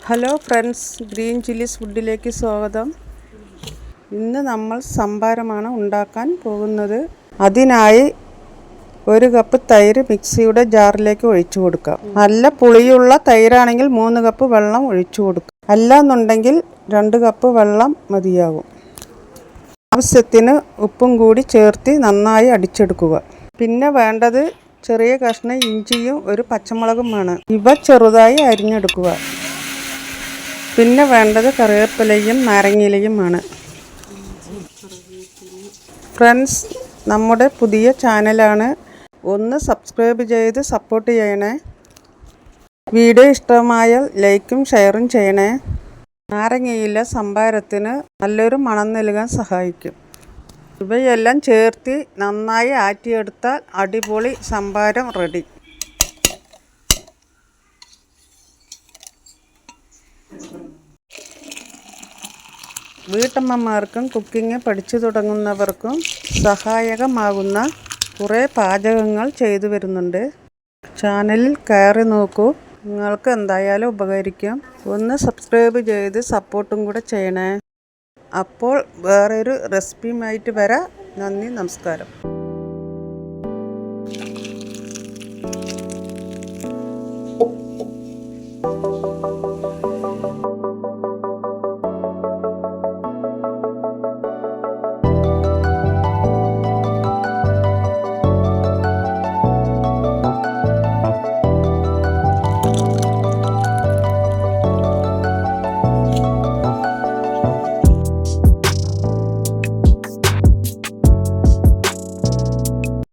Hello friends, green chillies ഫുഡിലേക്ക് സ്വാഗതം. ഇന്ന് നമ്മൾ സംഭാരമാണ് ഉണ്ടാക്കാൻ പോകുന്നത്. അതിനായി 1 കപ്പ് തൈര് മിക്സിയുടെ ജാറിലേക്ക് ഒഴിച്ചു കൊടുക്കാം. നല്ല പുളിയുള്ള തൈരാണെങ്കിൽ 3 കപ്പ് വെള്ളം ഒഴിച്ചു കൊടുക്കാം. അല്ലാന്നുണ്ടെങ്കിൽ 2 കപ്പ് വെള്ളം മതിയാകും. ആവശ്യത്തിന് ഉപ്പും കൂടി ചേർത്ത് നന്നായി അടിച്ചെടുക്കുക. പിന്നെ വേണ്ടത് ചെറിയ കഷ്ണം ഇഞ്ചിയും 1 പച്ചമുളകുമാണ്. ഇവ ചെറുതായി അരിഞ്ഞെടുക്കുക. പിന്നെ വേണ്ടത് കറിവേപ്പിലയും നാരങ്ങയിലയുമാണ്. ഫ്രണ്ട്സ്, നമ്മുടെ പുതിയ ചാനലാണ്. ഒന്ന് സബ്സ്ക്രൈബ് ചെയ്ത് സപ്പോർട്ട് ചെയ്യണേ. വീഡിയോ ഇഷ്ടമായാൽ ലൈക്കും ഷെയറും ചെയ്യണേ. നാരങ്ങയില സംഭാരത്തിന് നല്ലൊരു മണം നൽകാൻ സഹായിക്കും. ഇവയെല്ലാം ചേർത്ത് നന്നായി ആറ്റിയെടുത്താൽ അടിപൊളി സംഭാരം റെഡി. വീട്ടമ്മമാർക്കും കുക്കിംഗ് പഠിച്ചു തുടങ്ങുന്നവർക്കും സഹായകമാകുന്ന കുറേ പാചകങ്ങൾ ചെയ്തു വരുന്നുണ്ട്. ചാനലിൽ കയറി നോക്കൂ, നിങ്ങൾക്ക് എന്തായാലും ഉപകരിക്കും. ഒന്ന് സബ്സ്ക്രൈബ് ചെയ്ത് സപ്പോർട്ടും കൂടെ ചെയ്യണേ. അപ്പോൾ വേറൊരു റെസിപ്പിയുമായിട്ട് വരാം. നന്ദി, നമസ്കാരം.